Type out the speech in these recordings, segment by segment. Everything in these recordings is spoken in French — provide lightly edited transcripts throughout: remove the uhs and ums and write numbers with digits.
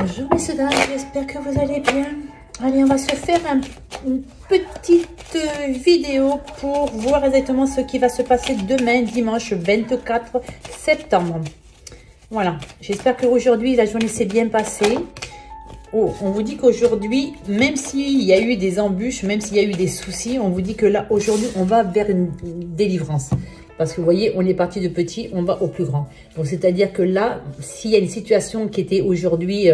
Bonjour messieurs, dames, j'espère que vous allez bien. Allez, on va se faire une petite vidéo pour voir exactement ce qui va se passer demain, dimanche 24 septembre. Voilà, j'espère qu'aujourd'hui la journée s'est bien passée. Oh, on vous dit qu'aujourd'hui, même s'il y a eu des embûches, même s'il y a eu des soucis, on vous dit que là, aujourd'hui, on va vers une délivrance. Parce que vous voyez, on est parti de petit, on va au plus grand. Donc, c'est-à-dire que là, s'il y a une situation qui était aujourd'hui,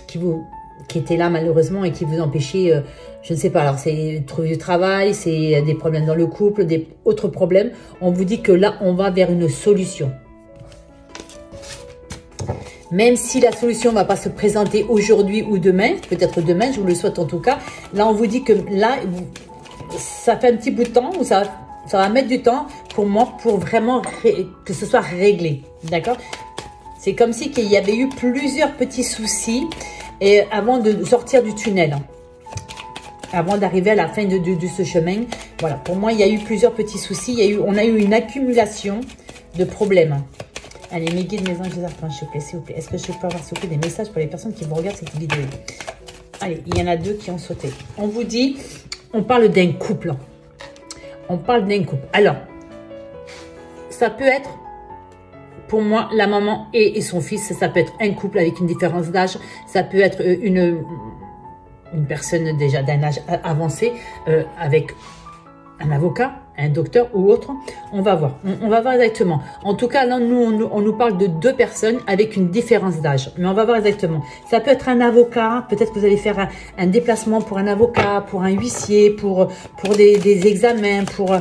qui était là malheureusement et qui vous empêchait, je ne sais pas, alors c'est trouver du travail, c'est des problèmes dans le couple, des autres problèmes, on vous dit que là, on va vers une solution. Même si la solution ne va pas se présenter aujourd'hui ou demain, peut-être demain, je vous le souhaite en tout cas, là, on vous dit que là, ça fait un petit bout de temps, ou ça va mettre du temps pour moi, pour vraiment que ce soit réglé, d'accord? C'est comme si qu'il y avait eu plusieurs petits soucis et avant de sortir du tunnel, avant d'arriver à la fin de ce chemin. Voilà, pour moi, il y a eu plusieurs petits soucis, on a eu une accumulation de problèmes. Allez, mes guides, mes anges, les archanges, s'il vous plaît. Est-ce que je peux avoir, s'il vous plaît, des messages pour les personnes qui vous regardent cette vidéo? Allez, il y en a deux qui ont sauté. On vous dit, on parle d'un couple. On parle d'un couple. Alors, ça peut être, pour moi, la maman et son fils. Ça peut être un couple avec une différence d'âge. Ça peut être une personne déjà d'un âge avancé avec un avocat, un docteur ou autre. On va voir. On va voir exactement. En tout cas, là, on nous parle de deux personnes avec une différence d'âge. Mais on va voir exactement. Ça peut être un avocat. Peut-être que vous allez faire un déplacement pour un avocat, pour un huissier, pour des examens, pour...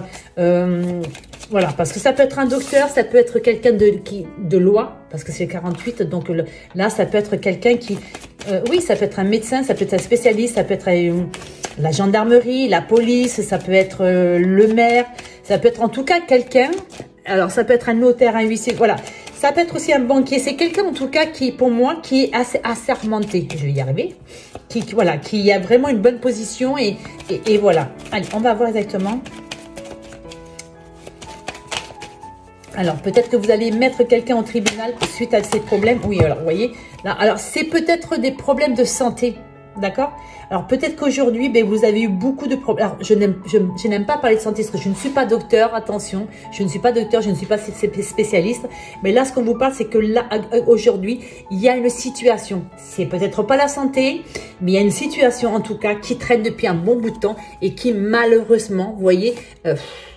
voilà, parce que ça peut être un docteur, ça peut être quelqu'un de loi, parce que c'est 48. Donc là, ça peut être quelqu'un qui... oui, ça peut être un médecin, ça peut être un spécialiste, ça peut être... la gendarmerie, la police, ça peut être le maire, ça peut être en tout cas quelqu'un, alors ça peut être un notaire, un huissier, voilà. Ça peut être aussi un banquier, c'est quelqu'un en tout cas qui, pour moi, qui est assez assermenté, je vais y arriver, voilà, qui a vraiment une bonne position et voilà. Allez, on va voir exactement. Alors, peut-être que vous allez mettre quelqu'un au tribunal suite à ces problèmes. Oui, alors, vous voyez, là, alors c'est peut-être des problèmes de santé. D'accord? Alors, peut-être qu'aujourd'hui, ben, vous avez eu beaucoup de problèmes. Alors, je n'aime pas parler de santé parce que je ne suis pas docteur, attention. Je ne suis pas docteur, je ne suis pas spécialiste. Mais là, ce qu'on vous parle, c'est que là, aujourd'hui, il y a une situation. C'est peut-être pas la santé, mais il y a une situation, en tout cas, qui traîne depuis un bon bout de temps et qui, malheureusement, vous voyez,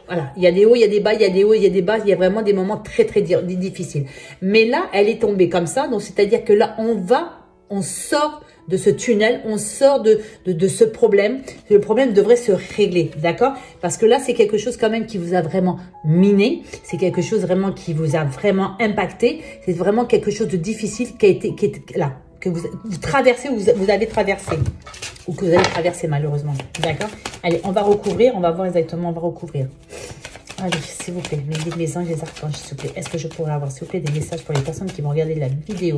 voilà, il y a des hauts, il y a des bas, il y a des hauts, il y a des bas, il y a vraiment des moments très, très difficiles. Mais là, elle est tombée comme ça. Donc, c'est-à-dire que là, on sort de ce tunnel, on sort de ce problème. Le problème devrait se régler, d'accord? Parce que là, c'est quelque chose quand même qui vous a vraiment miné. C'est quelque chose vraiment qui vous a vraiment impacté. C'est vraiment quelque chose de difficile qui est là, que vous traversez, vous avez traversé. Ou que vous allez traverser malheureusement, d'accord? Allez, on va recouvrir, on va voir exactement, on va recouvrir. Allez, s'il vous plaît, mes guides, mes anges, les archanges, s'il vous plaît. Est-ce que je pourrais avoir, s'il vous plaît, des messages pour les personnes qui vont regarder la vidéo?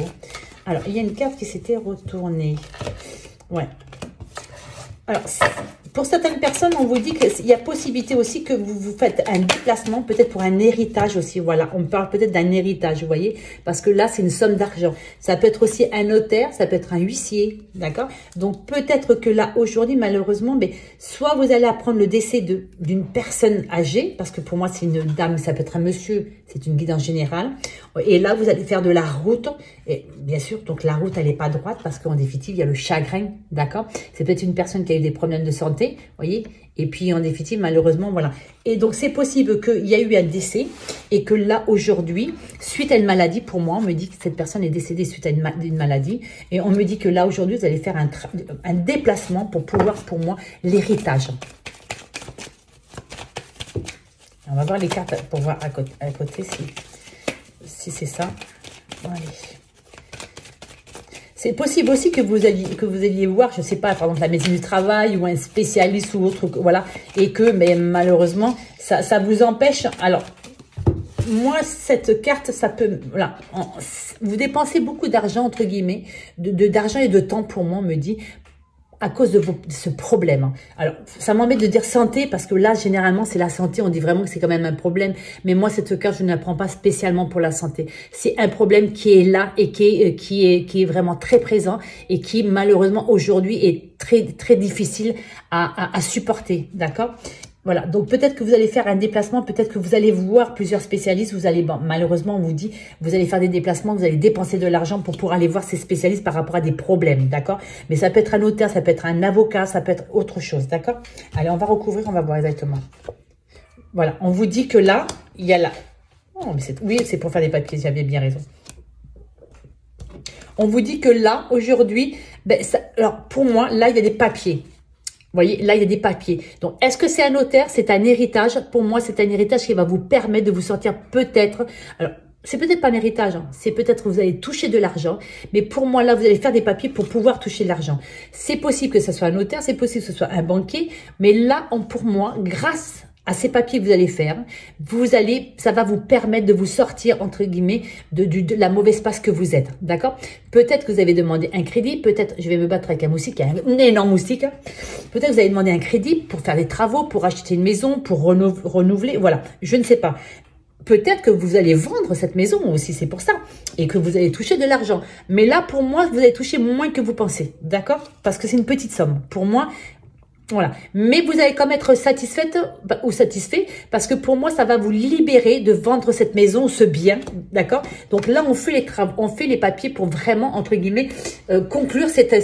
Alors, il y a une carte qui s'était retournée. Ouais. Alors, pour certaines personnes, on vous dit qu'il y a possibilité aussi que vous faites un déplacement, peut-être pour un héritage aussi. Voilà, on parle peut-être d'un héritage, vous voyez, parce que là, c'est une somme d'argent. Ça peut être aussi un notaire, ça peut être un huissier, d'accord? Donc, peut-être que là, aujourd'hui, malheureusement, mais soit vous allez apprendre le décès d'une personne âgée, parce que pour moi, c'est une dame, ça peut être un monsieur, c'est une guide en général. Et là, vous allez faire de la route. Et bien sûr, donc la route, elle n'est pas droite, parce qu'en définitive, il y a le chagrin, d'accord? C'est peut-être une personne qui a eu des problèmes de santé, voyez, et puis en définitive, malheureusement, voilà. Et donc, c'est possible qu'il y a eu un décès et que là, aujourd'hui, suite à une maladie, pour moi, on me dit que cette personne est décédée suite à une maladie et on me dit que là, aujourd'hui, vous allez faire un déplacement pour pouvoir, pour moi, l'héritage. On va voir les cartes pour voir à côté si c'est ça. Allez. C'est possible aussi que vous alliez voir, je ne sais pas, par exemple la médecine du travail ou un spécialiste ou autre, voilà, et que, mais malheureusement, ça vous empêche. Alors, moi, cette carte, ça peut, voilà, vous dépensez beaucoup d'argent, entre guillemets, d'argent et de temps pour moi, on me dit, à cause de ce problème. Alors, ça m'embête de dire santé parce que là, généralement, c'est la santé. On dit vraiment que c'est quand même un problème. Mais moi, cette carte, je ne la prends pas spécialement pour la santé. C'est un problème qui est là et qui est vraiment très présent et qui, malheureusement, aujourd'hui, est très, très difficile à supporter. D'accord? Voilà, donc peut-être que vous allez faire un déplacement, peut-être que vous allez voir plusieurs spécialistes, vous allez, bon, malheureusement on vous dit, vous allez faire des déplacements, vous allez dépenser de l'argent pour pouvoir aller voir ces spécialistes par rapport à des problèmes, d'accord? Mais ça peut être un notaire, ça peut être un avocat, ça peut être autre chose, d'accord? Allez, on va recouvrir, on va voir exactement. Voilà, on vous dit que là, il y a là. Oh, mais oui, c'est pour faire des papiers, j'avais bien raison. On vous dit que là, aujourd'hui, ben, alors pour moi, là, il y a des papiers. Vous voyez, là, il y a des papiers. Donc, est-ce que c'est un notaire? C'est un héritage. Pour moi, c'est un héritage qui va vous permettre de vous sortir peut-être... Alors, c'est peut-être pas un héritage. Hein. C'est peut-être que vous allez toucher de l'argent. Mais pour moi, là, vous allez faire des papiers pour pouvoir toucher de l'argent. C'est possible que ce soit un notaire. C'est possible que ce soit un banquier. Mais là, pour moi, grâce à ces papiers que vous allez faire, ça va vous permettre de vous sortir, entre guillemets, de la mauvaise passe que vous êtes. D'accord? Peut-être que vous avez demandé un crédit. Peut-être, je vais me battre avec un moustique, un énorme moustique. Peut-être que vous avez demandé un crédit pour faire des travaux, pour acheter une maison, pour renouveler. Voilà, je ne sais pas. Peut-être que vous allez vendre cette maison aussi, c'est pour ça. Et que vous allez toucher de l'argent. Mais là, pour moi, vous allez toucher moins que vous pensez. D'accord? Parce que c'est une petite somme. Pour moi... Voilà. Mais vous allez quand même être satisfaite ou satisfait parce que pour moi, ça va vous libérer de vendre cette maison, ce bien. D'accord? Donc là, on fait les travaux, on fait les papiers pour vraiment, entre guillemets, conclure cette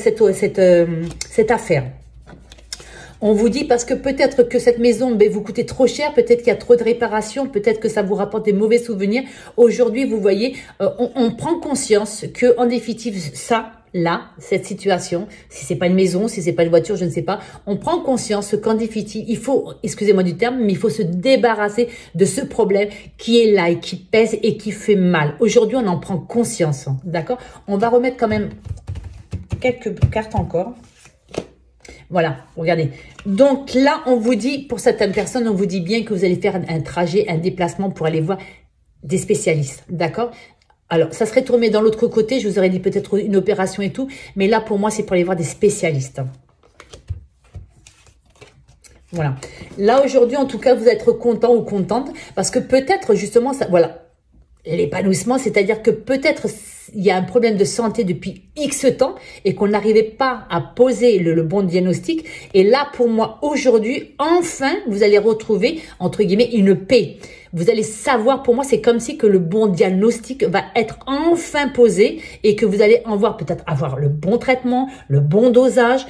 affaire. On vous dit parce que peut-être que cette maison vous coûtait trop cher, peut-être qu'il y a trop de réparations, peut-être que ça vous rapporte des mauvais souvenirs. Aujourd'hui, vous voyez, on prend conscience que en définitive, ça... Là, cette situation, si c'est pas une maison, si c'est pas une voiture, je ne sais pas, on prend conscience qu'en définitive, il faut, excusez-moi du terme, mais il faut se débarrasser de ce problème qui est là et qui pèse et qui fait mal. Aujourd'hui, on en prend conscience, d'accord? On va remettre quand même quelques cartes encore. Voilà, regardez. Donc là, on vous dit, pour certaines personnes, on vous dit bien que vous allez faire un trajet, un déplacement pour aller voir des spécialistes, d'accord? Alors, ça serait tourné dans l'autre côté. Je vous aurais dit peut-être une opération et tout. Mais là, pour moi, c'est pour aller voir des spécialistes. Voilà. Là, aujourd'hui, en tout cas, vous allez être content ou contente. Parce que peut-être, justement, ça, voilà. L'épanouissement, c'est-à-dire que peut-être il y a un problème de santé depuis X temps et qu'on n'arrivait pas à poser le bon diagnostic. Et là, pour moi, aujourd'hui, enfin, vous allez retrouver, entre guillemets, une paix. Vous allez savoir, pour moi, c'est comme si que le bon diagnostic va être enfin posé et que vous allez peut-être avoir le bon traitement, le bon dosage,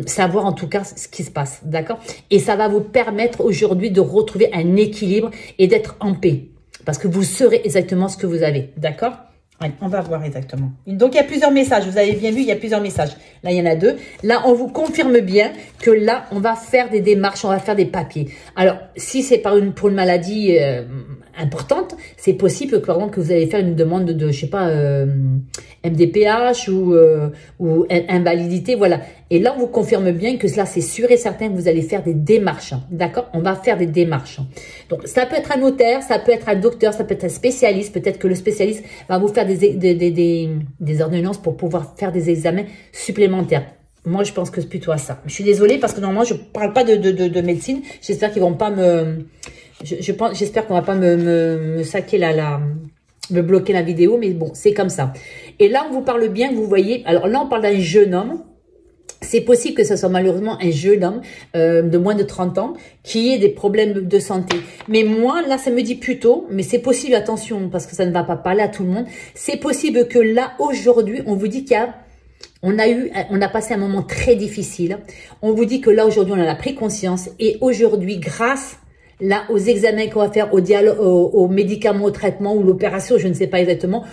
savoir en tout cas ce qui se passe, d'accord? Et ça va vous permettre aujourd'hui de retrouver un équilibre et d'être en paix. Parce que vous saurez exactement ce que vous avez, d'accord? Allez, on va voir exactement. Donc, il y a plusieurs messages. Vous avez bien vu, il y a plusieurs messages. Là, il y en a deux. Là, on vous confirme bien que là, on va faire des démarches, on va faire des papiers. Alors, si c'est pour une maladie importante, c'est possible par exemple, que vous allez faire une demande de je sais pas, MDPH ou invalidité, voilà. Et là, on vous confirme bien que là, c'est sûr et certain que vous allez faire des démarches, d'accord? On va faire des démarches. Donc, ça peut être un notaire, ça peut être un docteur, ça peut être un spécialiste. Peut-être que le spécialiste va vous faire des ordonnances pour pouvoir faire des examens supplémentaires. Moi, je pense que c'est plutôt à ça. Je suis désolée parce que normalement, je parle pas de médecine. J'espère qu'ils vont pas me... J'espère qu'on va pas me saquer me bloquer la vidéo, mais bon, c'est comme ça. Et là, on vous parle bien, vous voyez. Alors là, on parle d'un jeune homme. C'est possible que ce soit malheureusement un jeune homme de moins de 30 ans qui ait des problèmes de santé. Mais moi, là, ça me dit plutôt, mais c'est possible, attention, parce que ça ne va pas parler à tout le monde. C'est possible que là, aujourd'hui, on vous dit on a passé un moment très difficile. On vous dit que là, aujourd'hui, on en a pris conscience. Et aujourd'hui, grâce là, aux examens qu'on va faire, aux médicaments, au traitement ou l'opération, je ne sais pas exactement.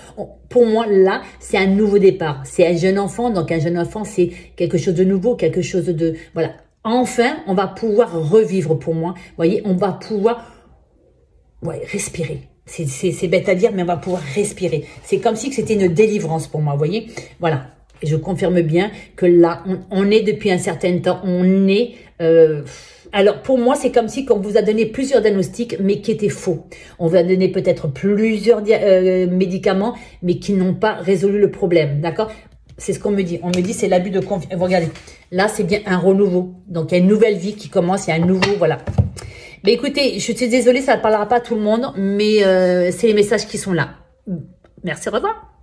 Pour moi, là, c'est un nouveau départ. C'est un jeune enfant. Donc, un jeune enfant, c'est quelque chose de nouveau, quelque chose de... Voilà. Enfin, on va pouvoir revivre pour moi. Vous voyez, on va pouvoir respirer. C'est bête à dire, mais on va pouvoir respirer. C'est comme si c'était une délivrance pour moi, vous voyez. Voilà. Et je confirme bien que là, on est depuis un certain temps, on est... alors, pour moi, c'est comme si on vous a donné plusieurs diagnostics, mais qui étaient faux. On vous a donné peut-être plusieurs médicaments, mais qui n'ont pas résolu le problème, d'accord? C'est ce qu'on me dit. On me dit c'est l'abus de confiance. Vous regardez, là c'est bien un renouveau. Donc il y a une nouvelle vie qui commence, il y a un nouveau, voilà. Mais écoutez, je suis désolée, ça ne parlera pas à tout le monde, mais c'est les messages qui sont là. Merci, au revoir.